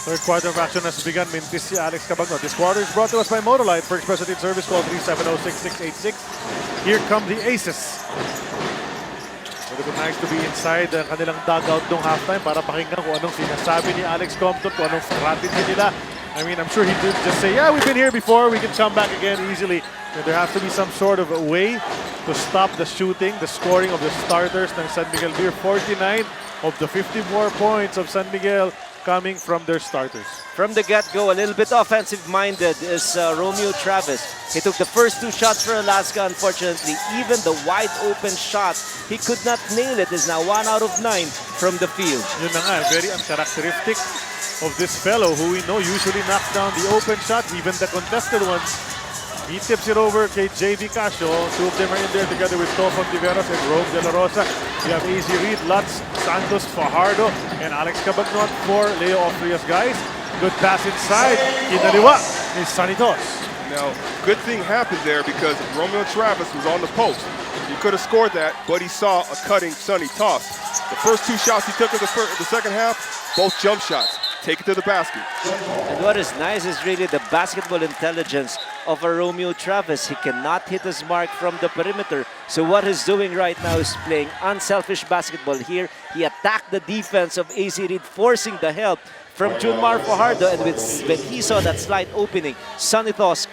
Third quarter of action has begun. Mintis si Alex Cabagno. This quarter is brought to us by Motorlight. For express in service, call 370-6686. Here come the Aces. Would have been nice to be inside ang kanilang dugout nung halftime para pakinggan kung anong sinasabi ni Alex Compton, kung anong strategy nila. I mean, I'm sure he didn't just say, yeah, we've been here before, we can come back again easily. And there has to be some sort of a way to stop the shooting, the scoring of the starters ng San Miguel Beer. 49 of the 54 points of San Miguel coming from their starters. From the get-go, a little bit offensive-minded is Romeo Travis. He took the first 2 shots for Alaska. Unfortunately, even the wide-open shot, he could not nail it. Is now 1 out of 9 from the field. Yun na nga, very uncharacteristic of this fellow who we know usually knocks down the open shot, even the contested ones. He tips it over kay JV Casio. 2 of them are in there together with Tofon Tiveros and Rome De La Rosa. You have Easy Reed, Lutz, Santos, Fajardo, and Alex Cabagnon for Leo Ofrias, guys. Good pass inside. Kinaliwa is Sanitos. Now, good thing happened there because Romeo Travis was on the post. He could have scored that, but he saw a cutting Sonny toss. The first 2 shots he took in the second half, both jump shots. Take it to the basket. And what is nice is really the basketball intelligence of a Romeo Travis. He cannot hit his mark from the perimeter. So what he's doing right now is playing unselfish basketball here. He attacked the defense of AC Reed, forcing the help from Junmar Fajardo. And when he saw that slight opening, Sanitos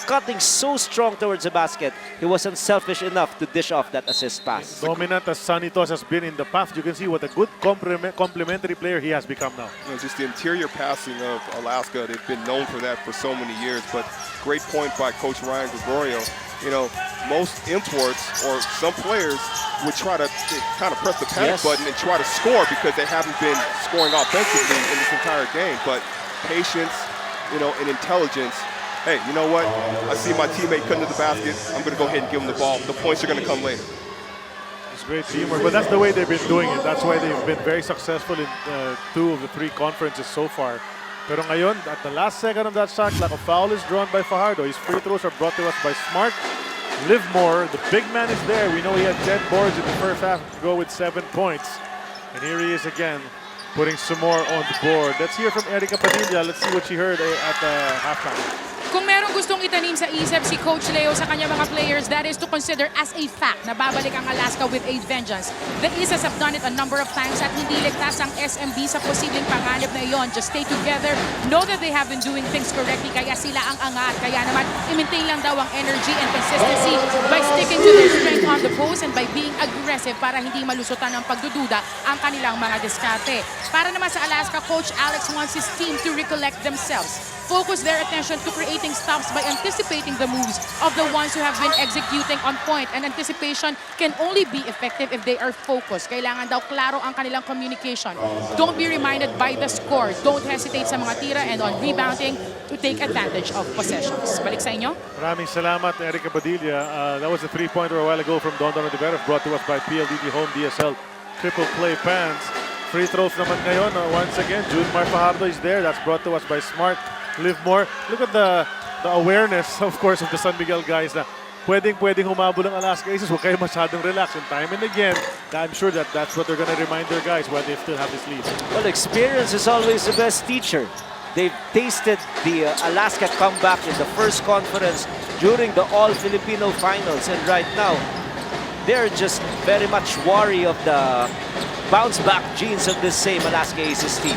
cutting so strong towards the basket, he was unselfish enough to dish off that assist pass. Dominant as Sanitos has been in the past, you can see what a good complementary player he has become now. You know, just the interior passing of Alaska, they've been known for that for so many years, but great point by Coach Ryan Gregorio. You know, most imports or some players would try to kind of press the panic button and try to score because they haven't been scoring offensively in this entire game. But patience, you know, and intelligence. Hey, you know what? I see my teammate cutting to the basket. I'm going to go ahead and give him the ball. The points are going to come later. It's great teamwork, but that's the way they've been doing it. That's why they've been very successful in 2 of the 3 conferences so far. Pero ngayon, at the last second of that shot clock, a foul is drawn by Fajardo. His free throws are brought to us by Smart. Livermore, the big man, is there. We know he had 10 boards in the first half to go with 7 points. And here he is again, putting some more on the board. Let's hear from Erica Padilla. Let's see what she heard at halftime. Kung merong gustong itanim sa isip si Coach Leo sa kanya mga players, that is to consider as a fact na babalik ang Alaska with a vengeance. The Aces have done it a number of times at hindi ligtas ang SMB sa posibleng panganib na iyon. Just stay together, know that they have been doing things correctly, kaya sila ang angat. Kaya naman, i-maintain lang daw ang energy and consistency by sticking to their strength on the post and by being aggressive para hindi malusutan ng pagdududa ang kanilang mga diskarte. Para naman sa Alaska, Coach Alex wants his team to recollect themselves. Focus their attention to creating stops by anticipating the moves of the ones who have been executing on point. And anticipation can only be effective if they are focused. Kailangan daw klaro ang kanilang communication. Don't be reminded by the score. Don't hesitate sa mga tira and on rebounding to take advantage of possessions. Balik sa inyo. Maraming salamat, Erica Padilla. That was a 3-pointer a while ago from Don Tiveros, brought to us by PLDT Home DSL Triple Play Pants. Free throws naman ngayon. Once again, Junmar Fajardo is there. That's brought to us by Smart. Livermore. Look at the awareness, of course, of the San Miguel guys na pwedeng humabol ang Alaska Aces. Huwag kayo masyadong relax. And time and again, I'm sure that's what they're going to remind their guys while they still have this lead. Well, experience is always the best teacher. They've tasted the Alaska comeback in the first conference during the All-Filipino Finals. And right now, they're just very much wary of the bounce-back genes of this same Alaska Aces team.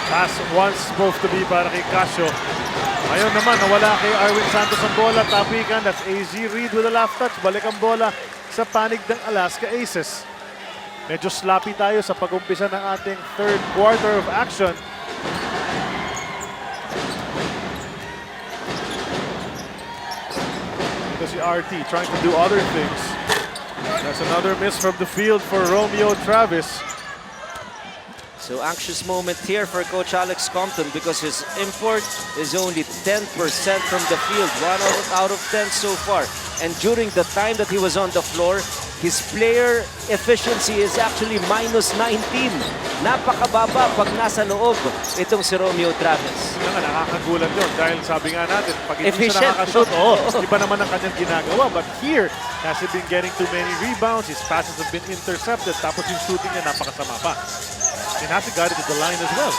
Pass once supposed to be para kay Casio. Ngayon naman, nawala kay Arwin Santos ang bola. Tapikan, that's AZ Reed with a left touch. Balik ang bola sa panig ng Alaska Aces. Medyo sloppy tayo sa pag-umpisa ng ating third quarter of action. Ito si RT trying to do other things. That's another miss from the field for Romeo Travis. So anxious moment here for Coach Alex Compton because his import is only 10% from the field, 1 out of 10 so far. And during the time that he was on the floor, his player efficiency is actually -19. Napakababa pag nasa loob itong si Romeo Travis. Nakakagulat yun dahil sabi nga natin, pag hindi siya nakakashoot, iba naman ang kanyang ginagawa. But here, has he been getting too many rebounds, his passes have been intercepted, tapos yung shooting niya napakasama pa. And hasn't got it to the line as well.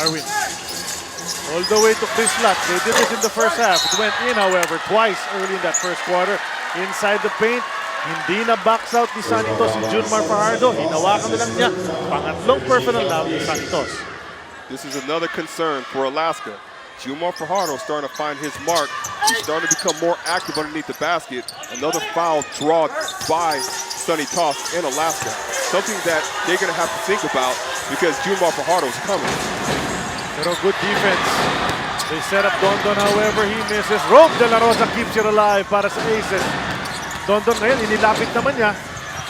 Arwin. All the way to Chris Lat. They did this in the first half. It went in, however, twice early in that first quarter. Inside the paint. Hindi na box out ni Santos si Junmar Fajardo. Hinawakan na lang niya. Pangatlong personal now ni Santos. This is another concern for Alaska. Junmar Fajardo starting to find his mark. He's starting to become more active underneath the basket. Another foul drawn by Sonny Toss in Alaska. Something that they're going to have to think about because Junmar Fajardo is coming. Pero good defense. They set up Dondon, however, he misses. Rome De La Rosa keeps it alive para sa Aces. Dondon ngayon, inilapit naman niya.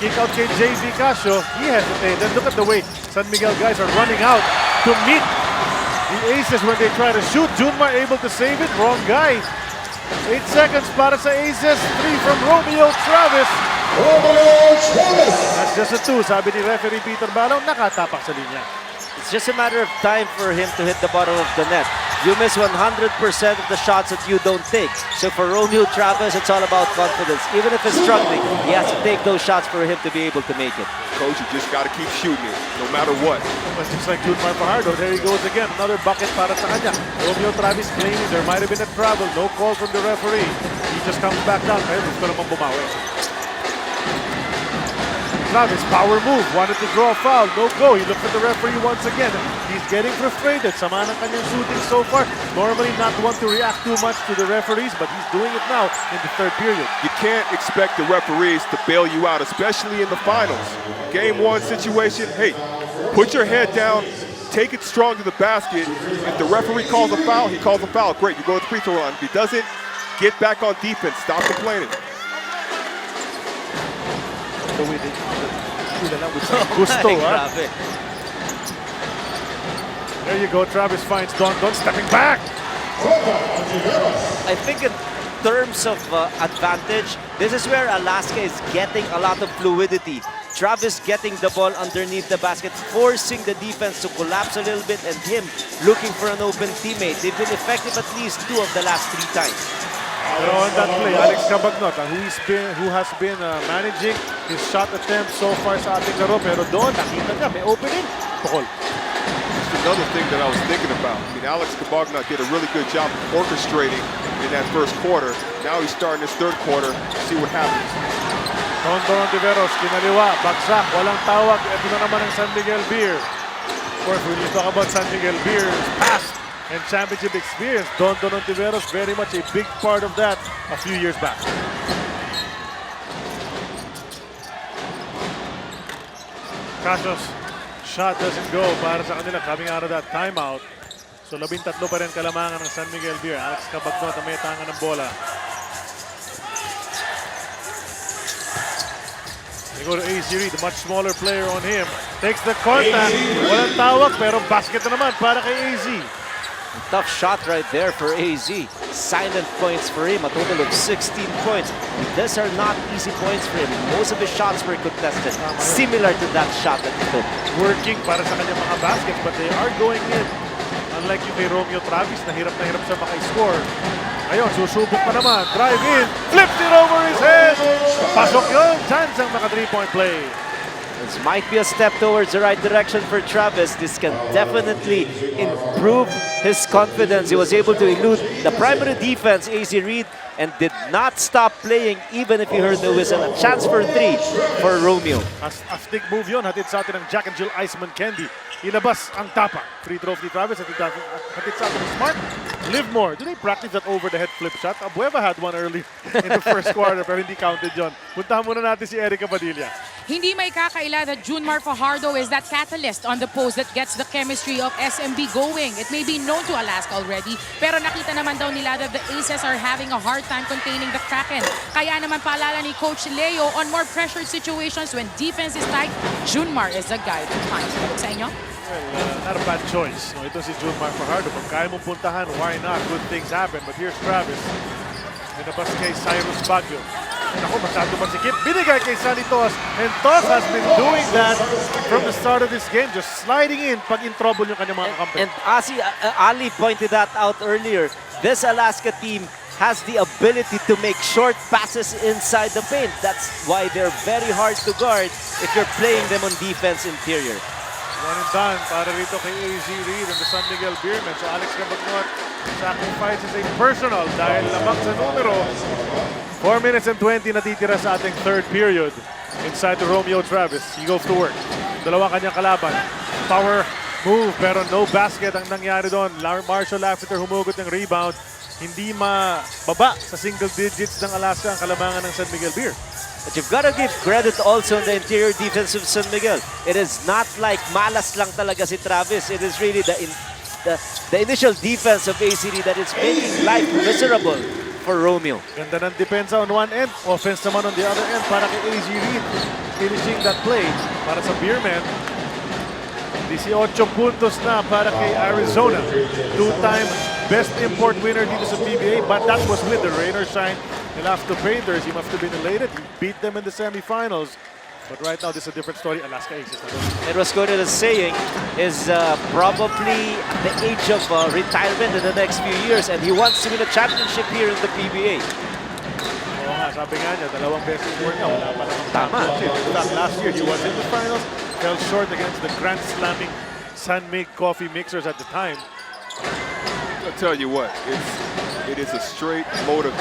Kick out kay JV Casio. He hesitated. Look at the way San Miguel guys are running out to meet the Aces when they try to shoot. Junmar able to save it. Wrong guy. 8 seconds para sa Aces. 3 from Romeo Travis. That's just a 2. Sabi ni referee Peter Balong, nakatapak sa linya. It's just a matter of time for him to hit the bottom of the net. You miss 100% of the shots that you don't take. So for Romeo Travis, it's all about confidence. Even if he's struggling, he has to take those shots for him to be able to make it. Coach, you just got to keep shooting it, no matter what. But just like Junmar Fajardo, there he goes again. Another bucket para sa kanya. Romeo Travis claiming there might have been a travel. No call from the referee. He just comes back down. Kaya gusto naman bumawi. Travis, power move, wanted to draw a foul, no go. He looked at the referee once again. He's getting frustrated. Sama ng kanyang shooting so far. Normally not one to react too much to the referees, but he's doing it now in the third period. You can't expect the referees to bail you out, especially in the finals. Game 1 situation, hey, put your head down, take it strong to the basket. If the referee calls a foul, he calls a foul. Great, you go to the free throw line. If he doesn't, get back on defense. Stop complaining. The way they shoot with some gusto, huh? Grabe. There you go, Travis finds Don stepping back. I think in terms of advantage, this is where Alaska is getting a lot of fluidity. Travis getting the ball underneath the basket, forcing the defense to collapse a little bit, and him looking for an open teammate. They've been effective at least 2 of the last 3 times. Pero on that play, Alex Cabagnot, who has been managing his shot attempts so far sa ating laro, pero doon, nakita niya, may opening. Pukol. Another thing that I was thinking about. I mean, Alex Cabagnot did a really good job orchestrating in that first quarter. Now he's starting his third quarter. See what happens. Dondon Ontiveros, kinaliwa, bagsak, walang tawag. Ito na naman ang San Miguel Beer. Of course, when you talk about San Miguel Beer's past and championship experience, Dondon Ontiveros very much a big part of that a few years back. Casio's shot doesn't go para sa kanila coming out of that timeout. So 13 pa rin kalamangan ng San Miguel Beer. Alex Cabagnot ang may tangan ng bola. They go to AC Reed, much smaller player on him. Takes the contact. Walang tawag pero basket na naman para kay AZ. Tough shot right there for AZ. Silent points for him, a total of 16 points. These are not easy points for him. Most of his shots were contested, similar to that shot that he took. Working para sa kanyang mga baskets, but they are going in. Unlike yung kay Romeo Travis, na hirap siya maka-score. Ngayon, susubok pa naman. Drive in, flips it over his head. Pasok yun. Chance ang maka 3-point play. This might be a step towards the right direction for Travis. This can definitely improve his confidence. He was able to elude the primary defense, AZ Reed, and did not stop playing even if he heard the whistle. A chance for 3 for Romeo. Astig move yun. Hatid sa atin ng Jack and Jill Iceman Candy. Ilabas ang tapa. Free throw ni Travis. Hatid sa atin ng Smart. Livermore. Do they practice that over the head flip shot? Abueva had one early in the first quarter pero hindi counted yun. Puntahan muna natin si Erica Padilla. Hindi may kakaila that Junmar Fajardo is that catalyst on the post that gets the chemistry of SMB going. It may be known to Alaska already, pero nakita naman daw nila that the Aces are having a hard time containing the Kraken. Kaya naman paalala ni Coach Leo on more pressured situations when defense is tight, Junmar is the guy to find. Sa inyo? Well, not a bad choice. No, ito si Junmar Fajardo. Kung kaya mong puntahan, why not? Good things happen. But here's Travis. Pinabas kay Cyrus Baguio. Ako, masyado masikip. Binigay kay Sonny Toss. And Toss has been doing that from the start of this game. Just sliding in pag in trouble yung kanyang mga kakampi. And Ali pointed that out earlier. This Alaska team has the ability to make short passes inside the paint. That's why they're very hard to guard if you're playing them on defense interior. One and done para rito kay AZ Reed and the San Miguel Beermen. So Alex Cabagnot sacrifices a personal dahil lamang sa numero. 4 minutes and 20 natitira sa ating third period inside the Romeo Travis. He goes to work. Dalawa kanyang kalaban. Power move pero no basket ang nangyari doon. Marshall Laffiter humugot ng rebound. Hindi mababa sa single digits ng Alaska ang kalamangan ng San Miguel Beer. But you've got to give credit also in the interior defense of San Miguel. It is not like malas lang talaga si Travis. It is really the initial defense of ACD that is making life miserable for Romeo. Ganda ng depensa on one end. Offense naman on the other end para kay AZ Reed. Finishing that play para sa Beermen. 18 puntos na para kay Arizona. Two-time best import winner dito sa PBA, but that was with the rain or shine. He'll have to pay theirs. He must have been elated. He beat them in the semifinals. But right now, this is a different story. Alaska Aces. It was quoted as saying is probably at the age of retirement in the next few years, and he wants to win a championship here in the PBA. Oo nga, sabi nga niya, dalawang best import niya. Wala pa namang tama. In fact, last year, he was in the finals. Fell short against the grand slamming San Mig Coffee Mixers at the time. I'll tell you what, it is a straight motive.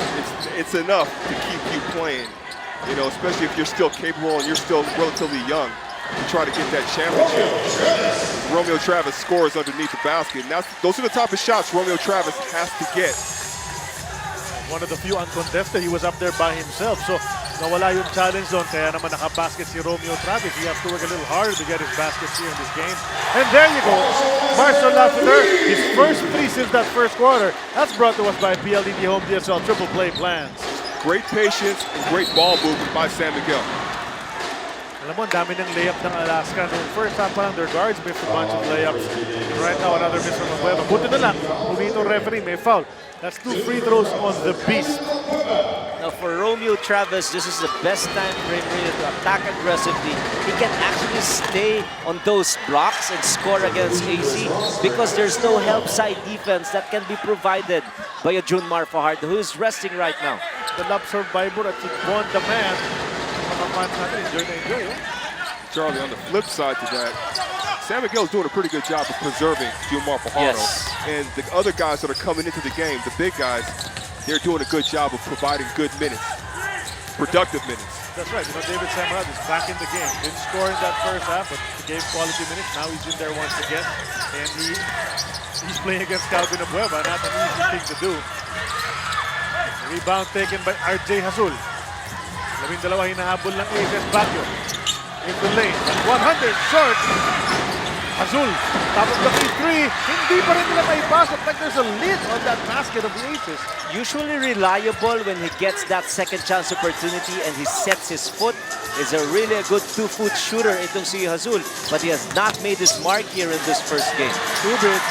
It's enough to keep you playing, you know, especially if you're still capable and you're still relatively young to try to get that championship. Romeo Travis scores underneath the basket. And those are the type of shots Romeo Travis has to get. One of the few uncontested, he was up there by himself. So, nawala yung challenge doon. Kaya naman nakabasket si Romeo Travis. He has to work a little harder to get his baskets here in this game. And there you go. Marshall Laffiter, his first three since that first quarter. That's brought to us by PLDT Home DSL Triple Play Plans. Great patience and great ball movement by San Miguel. Alam mo, ang dami ng layup ng Alaska. Noong first half pa lang, their guards missed a bunch of layups. And right now, another miss from Abueva. Buti na lang, umito referee, may foul. That's 2 free throws on the beast. Now for Romeo Travis, this is the best time for him really to attack aggressively. He can actually stay on those blocks and score against AC because there's no help side defense that can be provided by a Junmar Fajardo who is resting right now. The lap survivor at si Bon the man. Mga fans natin, enjoy na enjoy. Charlie, on the flip side to that, San Miguel is doing a pretty good job of preserving Junmar Fajardo. Yes. And the other guys that are coming into the game, the big guys, they're doing a good job of providing good minutes, productive minutes. That's right. You know, David Samarad is back in the game. Didn't score in that first half, but he gave quality minutes. Now he's in there once again. And he's playing against Calvin Abueva. Not an easy thing to do. Rebound taken by RJ Hasul. 12 hinahabol ng Aces Baguio. In the lane. 100 short. Hasul, top of the key three. Hindi pa rin nila maipasok. Like there's a lid on that basket of the Aces. Usually reliable when he gets that second chance opportunity and he sets his foot. Is a really a good 2-foot shooter itong si Hasul, but he has not made his mark here in this first game. Tubig.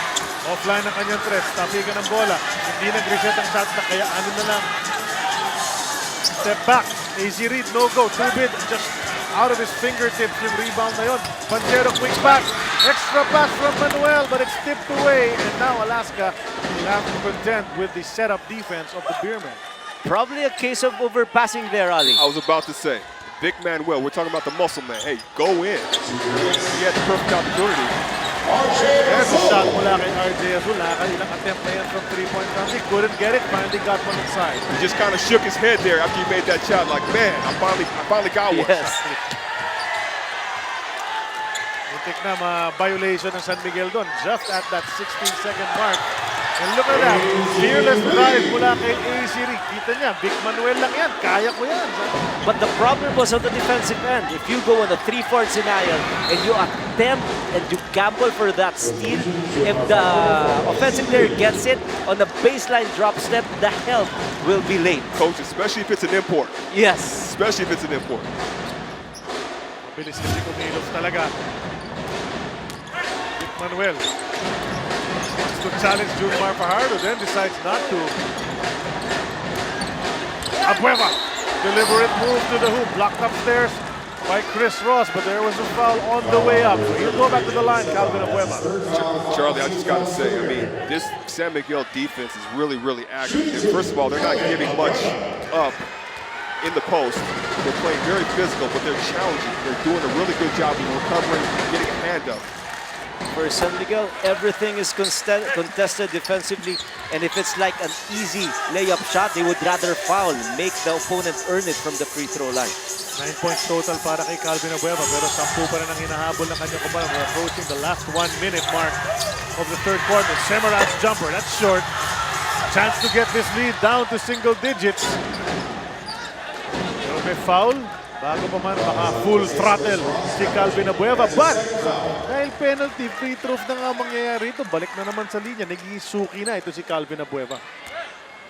Offline ang kanyang tres. Tapigan ng bola. Hindi nag-reset ang shot na kaya ano na lang. Step back. AZ Reed, no go. Tubig just out of his fingertips yung rebound na yun. Panchero, quick back. Extra pass from Manuel, but it's tipped away. And now Alaska will have to contend with the setup defense of the Beermen. Probably a case of overpassing there, Ali. I was about to say, Vic Manuel, we're talking about the muscle man. Hey, go in. He had the perfect opportunity. There's a shot mula kay RJ Azul. Nakailang attempt na yan from 3-point range. He couldn't get it. Finally got one inside. He just kind of shook his head there after he made that shot. Like, man, I finally got one. Yes. Muntik na ma-violation ng San Miguel doon. Just at that 16-second mark. And look at that. Fearless drive mula kay AC Reed. Kita niya, Big Manuel lang yan. Kaya ko yan. But the problem was on the defensive end. If you go on a 3-4 scenario and you attempt and you gamble for that steal, if the offensive player gets it on the baseline drop step, the help will be late. Coach, especially if it's an import. Yes. Especially if it's an import. Mabilis kasi kumilos talaga. Big Manuel wants to challenge Junmar Fajardo, then decides not to. Abueva, deliberate move to the hoop, blocked upstairs by Chris Ross, but there was a foul on the way up. So he'll go back to the line, Calvin Abueva. Charlie, I just got to say, I mean, this San Miguel defense is really, really active. And first of all, they're not giving much up in the post. They're playing very physical, but they're challenging. They're doing a really good job of recovering, getting a hand up. For San Miguel, everything is contested defensively, and if it's like an easy layup shot, they would rather foul, make the opponent earn it from the free throw line. 9 points total para kay Calvin Abueva, pero 10 pa rin ang hinahabol ng kanyang kumpara. We're approaching the last 1 minute mark of the third quarter. Semeran's jumper, that's short. Chance to get this lead down to single digits. Pero may foul. Bago pa man, baka full throttle si Calvin Abueva. But, dahil penalty, free throws na nga mangyayari ito. Balik na naman sa linya. Nagigisuki na ito si Calvin Abueva.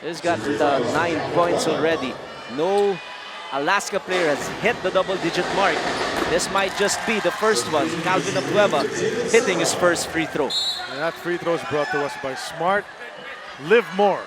He's got 9 points already. No Alaska player has hit the double-digit mark. This might just be the first one. Calvin Abueva hitting his first free throw. And that free throw is brought to us by Smart. Live more.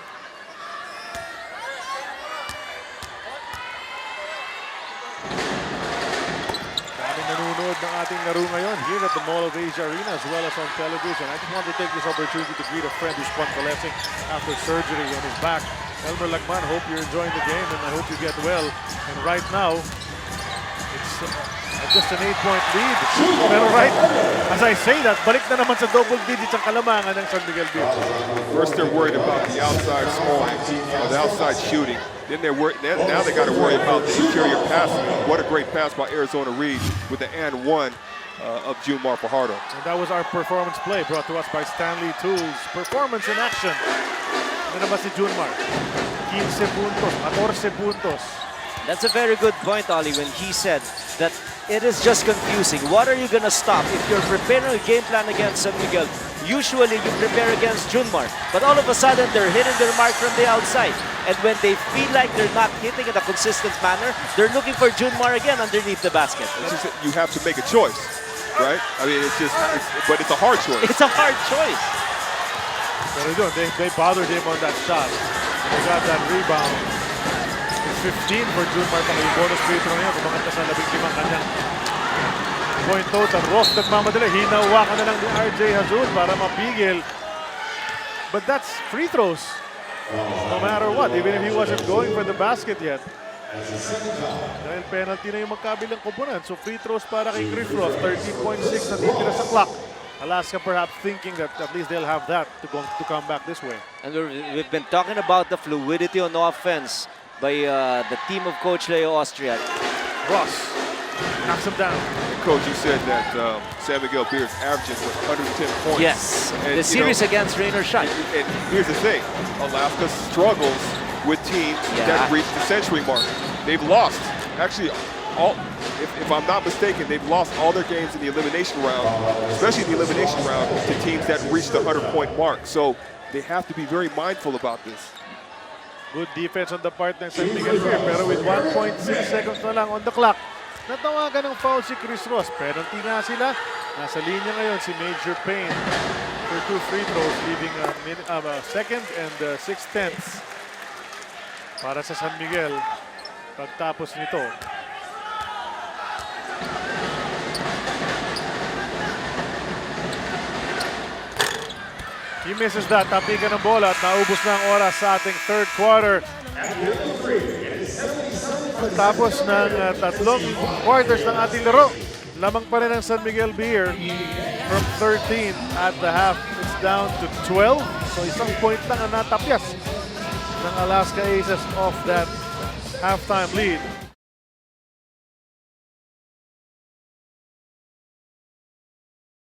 Nanonood ng ating laro ngayon here at the Mall of Asia Arena as well as on television. I just want to take this opportunity to greet a friend who's convalescing after surgery on his back. Elmer Lagman, hope you're enjoying the game and I hope you get well. And right now, it's just an 8-point lead. Pero right, as I say that, balik na naman sa double digits ang kalamangan ng San Miguel Beach. First, they're worried about the outside scoring or the outside shooting. Then they're worried. Now they got to worry about the interior passing. What a great pass by Arizona Reed with the and one of Jumar Fajardo. And that was our performance play brought to us by Stanley Tools. Performance in action. Ano naman si Junmar? 15 puntos, 14 puntos. That's a very good point, Ollie, when he said that it is just confusing. What are you going to stop? If you're preparing a game plan against San Miguel, usually you prepare against Junmar. But all of a sudden, they're hitting their mark from the outside. And when they feel like they're not hitting in a consistent manner, they're looking for Junmar again underneath the basket. You have to make a choice, right? I mean, but it's a hard choice. It's a hard choice. Pero yun, they bothered him on that shot. They got that rebound. It's 15 for Junmar pang yung bonus free throw niya. Kumangat na sa 15 kanyang point total. Ross nagmamadali. Hinawakan na lang ni RJ Hazul para mapigil. But that's free throws. No matter what, even if he wasn't going for the basket yet. Dahil penalty na yung magkabilang komponent. So free throws para kay Chris Ross. 13.6 na titira sa clock. Alaska perhaps thinking that at least they'll have that to come back this way. And we've been talking about the fluidity on offense by the team of Coach Leo Austria. Ross knocks him down. Coach, you said that San Miguel Beer is averaging 110 points. Yes, and, the series against Rain or Shine. And here's the thing, Alaska struggles with teams that reach the century mark. They've lost, actually, if I'm not mistaken, they've lost all their games in the elimination round, especially the elimination round, to teams that reach the 100-point mark. So they have to be very mindful about this. Good defense on the part ng San Miguel Beer, pero with 1.6 seconds na lang on the clock, natawagan ng foul si Chris Ross. Penalty nga sila. Nasa linya ngayon si Major Payne for 2 free throws, leaving a second and 6/10 para sa San Miguel pagtapos nito. He misses that. Tapigan ng bola at naubos na ang oras sa ating third quarter. Tapos ng tatlong quarters ng ating laro, lamang pa rin ang San Miguel Beer from 13 at the half. It's down to 12. So isang point lang ang natapyas ng Alaska Aces off that halftime lead.